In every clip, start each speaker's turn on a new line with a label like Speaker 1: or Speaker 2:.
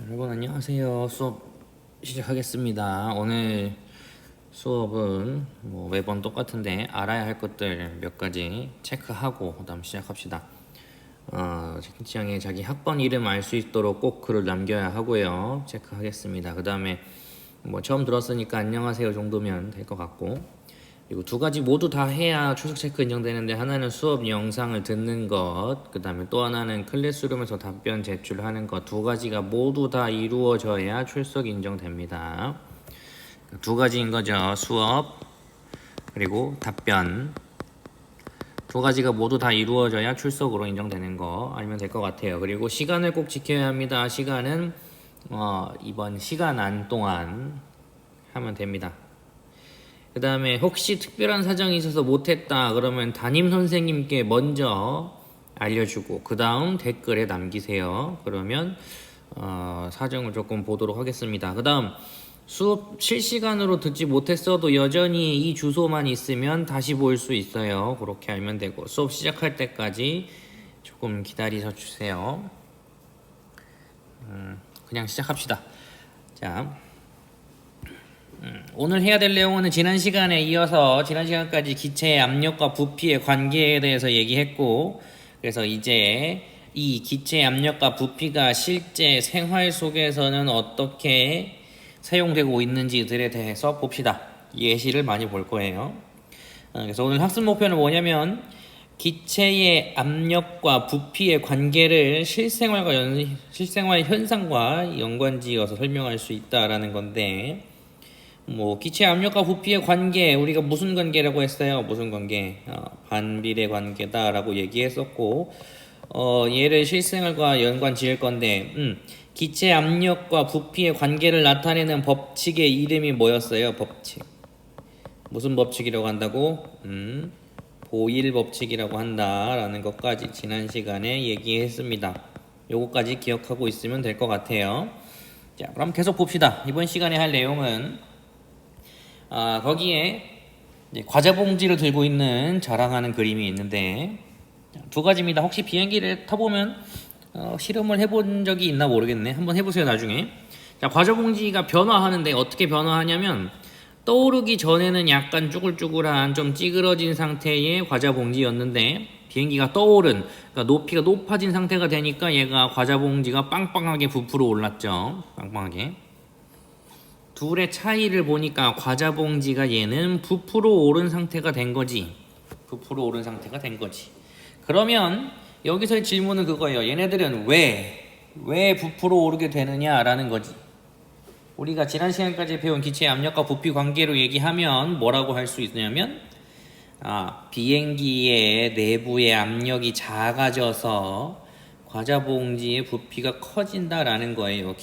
Speaker 1: 여러분 안녕하세요. 수업 시작하겠습니다. 오늘 수업은 매번 똑같은데 알아야 할 것들 몇 가지 체크하고 그다음 시작합시다. 채팅창에 자기 학번 이름 알 수 있도록 꼭 글을 남겨야 하고요. 체크하겠습니다. 그 다음에 처음 들었으니까 안녕하세요 정도면 될 것 같고, 그리고 두 가지 모두 다 해야 출석 체크 인정되는데, 하나는 수업 영상을 듣는 것, 그 다음에 또 하나는 클래스룸에서 답변 제출하는 것, 두 가지가 모두 다 이루어져야 출석 인정됩니다. 두 가지인 거죠. 수업 그리고 답변 두 가지가 모두 다 이루어져야 출석으로 인정되는 거 알면 될 것 같아요. 그리고 시간을 꼭 지켜야 합니다. 시간은 이번 시간 안 동안 하면 됩니다. 그 다음에 혹시 특별한 사정이 있어서 못했다 그러면 담임 선생님께 먼저 알려주고 그 다음 댓글에 남기세요. 그러면 사정을 조금 보도록 하겠습니다. 그 다음 수업 실시간으로 듣지 못했어도 여전히 이 주소만 있으면 다시 볼 수 있어요. 그렇게 알면 되고, 수업 시작할 때까지 조금 기다리셔 주세요. 그냥 시작합시다. 자, 오늘 해야 될 내용은 지난 시간에 이어서 지난 시간까지 기체의 압력과 부피의 관계에 대해서 얘기했고, 그래서 이제 이 기체의 압력과 부피가 실제 생활 속에서는 어떻게 사용되고 있는지들에 대해서 봅시다. 예시를 많이 볼 거예요. 그래서 오늘 학습 목표는 뭐냐면 기체의 압력과 부피의 관계를 실생활 현상과 연관지어서 설명할 수 있다라는 건데, 기체 압력과 부피의 관계, 우리가 무슨 관계라고 했어요? 무슨 관계? 반비례 관계다라고 얘기했었고, 얘를 실생활과 연관 지을 건데, 기체 압력과 부피의 관계를 나타내는 법칙의 이름이 뭐였어요? 법칙. 무슨 법칙이라고 한다고? 보일 법칙이라고 한다라는 것까지 지난 시간에 얘기했습니다. 요거까지 기억하고 있으면 될 것 같아요. 자, 그럼 계속 봅시다. 이번 시간에 할 내용은 거기에 과자 봉지를 들고 있는 자랑하는 그림이 있는데, 두 가지입니다. 혹시 비행기를 타보면 실험을 해본 적이 있나 모르겠네. 한번 해보세요 나중에. 자, 과자 봉지가 변화하는데 어떻게 변화하냐면, 떠오르기 전에는 약간 쭈글쭈글한 좀 찌그러진 상태의 과자 봉지였는데, 비행기가 떠오른, 그러니까 높이가 높아진 상태가 되니까 얘가 과자 봉지가 빵빵하게 부풀어 올랐죠. 빵빵하게. 둘의 차이를 보니까 과자 봉지가 얘는 부풀어 오른 상태가 된 거지. 부풀어 오른 상태가 된 거지. 그러면 여기서의 질문은 그거예요. 얘네들은 왜 부풀어 오르게 되느냐라는 거지. 우리가 지난 시간까지 배운 기체의 압력과 부피 관계로 얘기하면 뭐라고 할 수 있냐면, 비행기의 내부의 압력이 작아져서 과자 봉지의 부피가 커진다라는 거예요.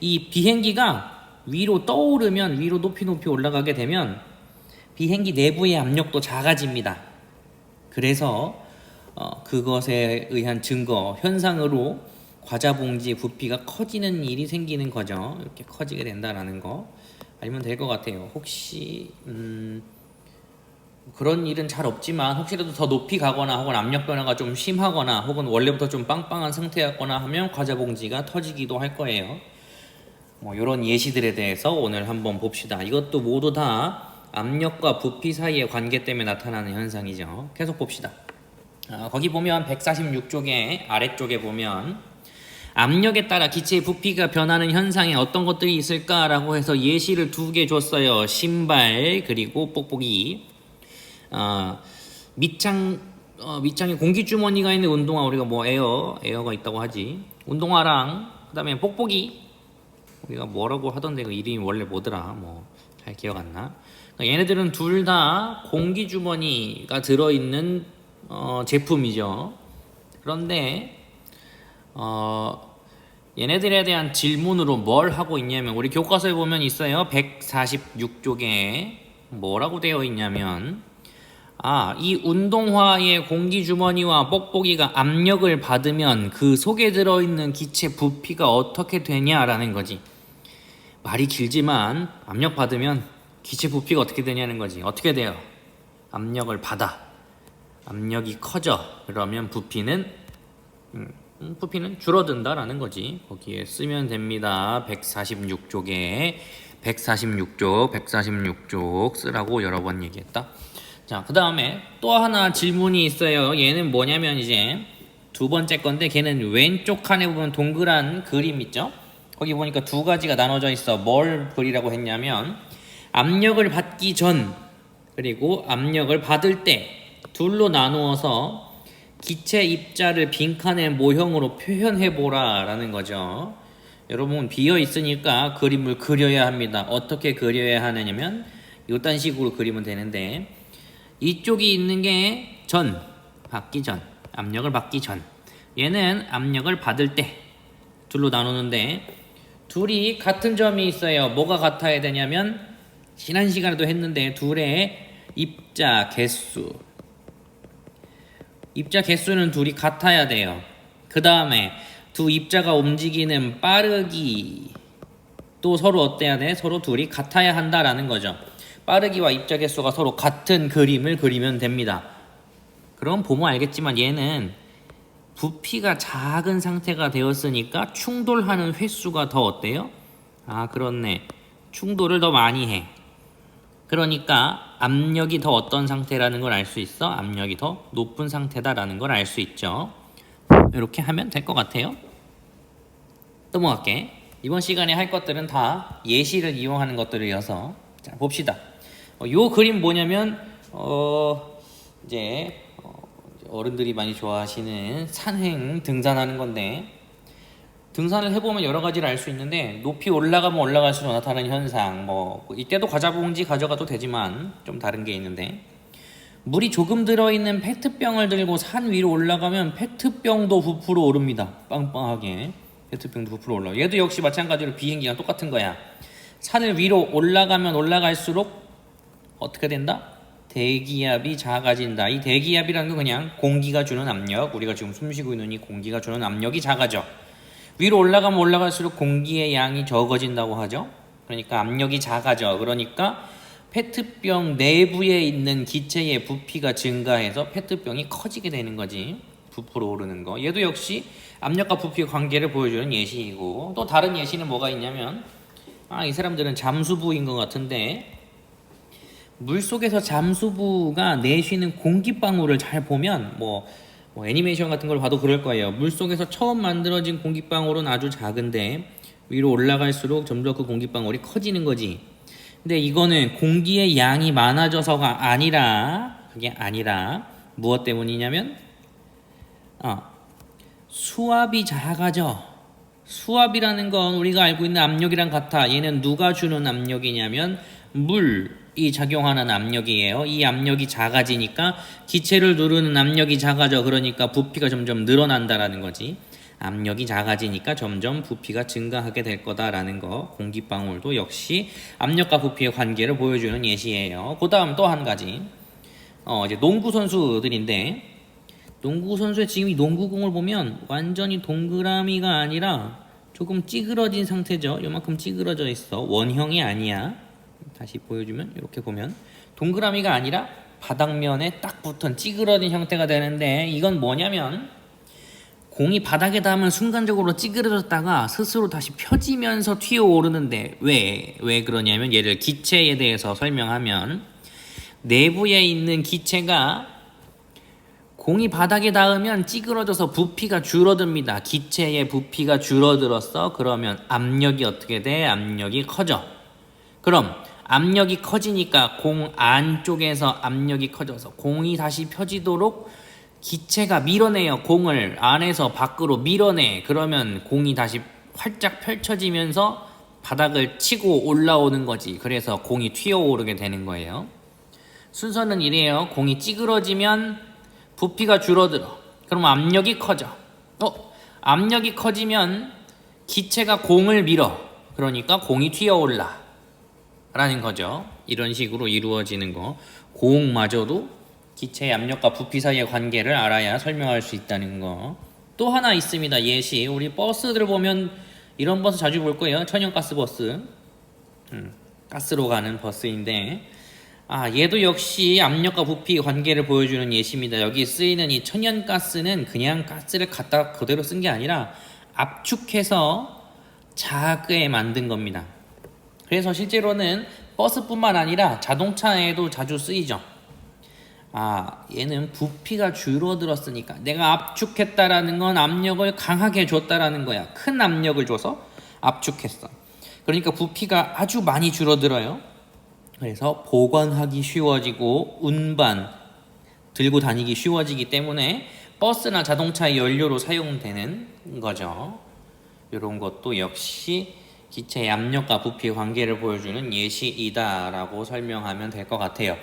Speaker 1: 이 비행기가 위로 떠오르면, 위로 높이 올라가게 되면 비행기 내부의 압력도 작아집니다. 그래서 그것에 의한 증거, 현상으로 과자 봉지의 부피가 커지는 일이 생기는 거죠. 이렇게 커지게 된다라는 거 알면 될 것 같아요. 혹시 그런 일은 잘 없지만, 혹시라도 더 높이 가거나 혹은 압력 변화가 좀 심하거나 혹은 원래부터 좀 빵빵한 상태였거나 하면 과자 봉지가 터지기도 할 거예요. 이런 예시들에 대해서 오늘 한번 봅시다. 이것도 모두 다 압력과 부피 사이의 관계 때문에 나타나는 현상이죠. 계속 봅시다. 거기 보면 146쪽에 아래쪽에 보면 압력에 따라 기체의 부피가 변하는 현상에 어떤 것들이 있을까라고 해서 예시를 두 개 줬어요. 신발 그리고 뽁뽁이. 밑창에 공기주머니가 있는 운동화, 우리가 에어가 있다고 하지. 운동화랑 그다음에 뽁뽁이, 우리가 뭐라고 하던데 그 이름이 원래 뭐더라, 잘 기억 안 나. 그러니까 얘네들은 둘 다 공기주머니가 들어있는 제품이죠. 그런데 얘네들에 대한 질문으로 뭘 하고 있냐면, 우리 교과서에 보면 있어요. 146쪽에 뭐라고 되어 있냐면, 이 운동화의 공기주머니와 뽁뽁이가 압력을 받으면 그 속에 들어있는 기체 부피가 어떻게 되냐라는 거지. 말이 길지만 압력 받으면 기체 부피가 어떻게 되냐는 거지. 어떻게 돼요? 압력을 받아. 압력이 커져. 그러면 부피는 부피는 줄어든다라는 거지. 거기에 쓰면 됩니다. 146쪽에 146쪽 쓰라고 여러 번 얘기했다. 자, 그 다음에 또 하나 질문이 있어요. 얘는 뭐냐면 이제 두 번째 건데, 걔는 왼쪽 칸에 보면 동그란 그림 있죠? 거기 보니까 두 가지가 나눠져 있어. 뭘 그리라고 했냐면 압력을 받기 전 그리고 압력을 받을 때 둘로 나누어서 기체 입자를 빈칸의 모형으로 표현해보라 라는 거죠. 여러분 비어 있으니까 그림을 그려야 합니다. 어떻게 그려야 하느냐면 이딴 식으로 그리면 되는데, 이쪽이 있는 게 받기 전, 압력을 받기 전, 얘는 압력을 받을 때 둘로 나누는데, 둘이 같은 점이 있어요. 뭐가 같아야 되냐면 지난 시간에도 했는데 둘의 입자 개수는 둘이 같아야 돼요. 그 다음에 두 입자가 움직이는 빠르기 또 서로 어때야 돼? 서로 둘이 같아야 한다라는 거죠. 빠르기와 입자 개수가 서로 같은 그림을 그리면 됩니다. 그럼 보면 알겠지만 얘는 부피가 작은 상태가 되었으니까 충돌하는 횟수가 더 어때요? 아, 그렇네. 충돌을 더 많이 해. 그러니까 압력이 더 어떤 상태라는 걸 알 수 있어. 압력이 더 높은 상태다라는 걸 알 수 있죠. 이렇게 하면 될 것 같아요. 넘어갈게. 이번 시간에 할 것들은 다 예시를 이용하는 것들이어서 자, 봅시다. 요 그림 뭐냐면 이제 어른들이 많이 좋아하시는 산행 등산하는 건데, 등산을 해보면 여러 가지를 알 수 있는데 높이 올라가면 올라갈수록 나타나는 현상, 뭐 이때도 과자 봉지 가져가도 되지만 좀 다른 게 있는데, 물이 조금 들어있는 페트병을 들고 산 위로 올라가면 페트병도 부풀어 오릅니다. 빵빵하게 페트병도 부풀어 올라가. 얘도 역시 마찬가지로 비행기랑 똑같은 거야. 산을 위로 올라가면 올라갈수록 어떻게 된다? 대기압이 작아진다. 이 대기압이라는 건 그냥 공기가 주는 압력, 우리가 지금 숨쉬고 있는 이 공기가 주는 압력이 작아져. 위로 올라가면 올라갈수록 공기의 양이 적어진다고 하죠. 그러니까 압력이 작아져. 그러니까 페트병 내부에 있는 기체의 부피가 증가해서 페트병이 커지게 되는 거지. 부풀어 오르는 거. 얘도 역시 압력과 부피의 관계를 보여주는 예시이고, 또 다른 예시는 뭐가 있냐면, 이 사람들은 잠수부인 것 같은데, 물속에서 잠수부가 내쉬는 공기방울을 잘 보면 뭐 애니메이션 같은 걸 봐도 그럴 거예요. 물속에서 처음 만들어진 공기방울은 아주 작은데 위로 올라갈수록 점점 그 공기방울이 커지는 거지. 근데 이거는 공기의 양이 많아져서가 아니라, 그게 아니라 무엇 때문이냐면 수압이 작아져. 수압이라는 건 우리가 알고 있는 압력이랑 같아. 얘는 누가 주는 압력이냐면 물이 작용하는 압력이에요. 이 압력이 작아지니까 기체를 누르는 압력이 작아져. 그러니까 부피가 점점 늘어난다라는 거지. 압력이 작아지니까 점점 부피가 증가하게 될 거다라는 거. 공기방울도 역시 압력과 부피의 관계를 보여주는 예시예요. 그 다음 또 한 가지. 이제 농구 선수들인데, 농구 선수의 지금 이 농구공을 보면 완전히 동그라미가 아니라 조금 찌그러진 상태죠. 요만큼 찌그러져 있어. 원형이 아니야. 다시 보여주면 이렇게 보면 동그라미가 아니라 바닥면에 딱 붙은 찌그러진 형태가 되는데, 이건 뭐냐면 공이 바닥에 닿으면 순간적으로 찌그러졌다가 스스로 다시 펴지면서 튀어오르는데, 왜 그러냐면, 얘를 기체에 대해서 설명하면 내부에 있는 기체가 공이 바닥에 닿으면 찌그러져서 부피가 줄어듭니다. 기체의 부피가 줄어들었어. 그러면 압력이 어떻게 돼? 압력이 커져. 그럼 압력이 커지니까 공 안쪽에서 압력이 커져서 공이 다시 펴지도록 기체가 밀어내요. 공을 안에서 밖으로 밀어내. 그러면 공이 다시 활짝 펼쳐지면서 바닥을 치고 올라오는 거지. 그래서 공이 튀어오르게 되는 거예요. 순서는 이래요. 공이 찌그러지면 부피가 줄어들어. 그럼 압력이 커져. 압력이 커지면 기체가 공을 밀어. 그러니까 공이 튀어올라 라는 거죠. 이런 식으로 이루어지는 거. 공마저도 기체의 압력과 부피 사이의 관계를 알아야 설명할 수 있다는 거. 또 하나 있습니다. 예시. 우리 버스들 보면 이런 버스 자주 볼 거예요. 천연가스 버스. 가스로 가는 버스인데, 얘도 역시 압력과 부피 관계를 보여주는 예시입니다. 여기 쓰이는 이 천연가스는 그냥 가스를 갖다 그대로 쓴 게 아니라 압축해서 작게 만든 겁니다. 그래서 실제로는 버스뿐만 아니라 자동차에도 자주 쓰이죠. 얘는 부피가 줄어들었으니까 내가 압축했다라는 건 압력을 강하게 줬다라는 거야. 큰 압력을 줘서 압축했어. 그러니까 부피가 아주 많이 줄어들어요. 그래서 보관하기 쉬워지고 운반 들고 다니기 쉬워지기 때문에 버스나 자동차의 연료로 사용되는 거죠. 이런 것도 역시 기체의 압력과 부피 관계를 보여주는 예시이다라고 설명하면 될 것 같아요.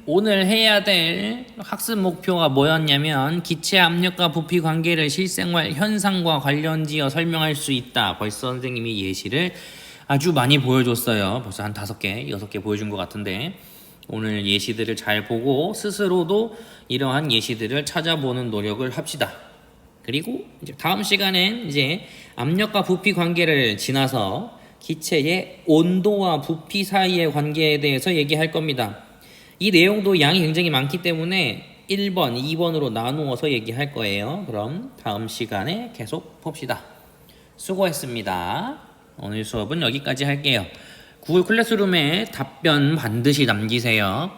Speaker 1: 오늘 해야 될 학습 목표가 뭐였냐면 기체 압력과 부피 관계를 실생활 현상과 관련지어 설명할 수 있다. 벌써 선생님이 예시를 아주 많이 보여줬어요. 벌써 한 5개, 6개 보여준 것 같은데 오늘 예시들을 잘 보고 스스로도 이러한 예시들을 찾아보는 노력을 합시다. 그리고 이제 다음 시간엔 이제 압력과 부피 관계를 지나서 기체의 온도와 부피 사이의 관계에 대해서 얘기할 겁니다. 이 내용도 양이 굉장히 많기 때문에 1번, 2번으로 나누어서 얘기할 거예요. 그럼 다음 시간에 계속 봅시다. 수고했습니다. 오늘 수업은 여기까지 할게요. 구글 클래스룸에 답변 반드시 남기세요.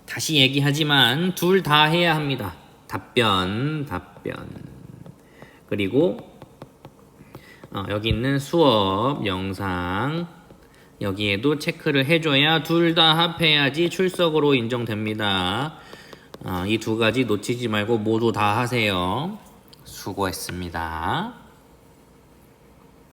Speaker 1: 다시 얘기하지만 둘 다 해야 합니다. 답변. 그리고 여기 있는 수업 영상 여기에도 체크를 해줘야 둘 다 합해야지 출석으로 인정됩니다. 이 2가지 놓치지 말고 모두 다 하세요. 수고했습니다.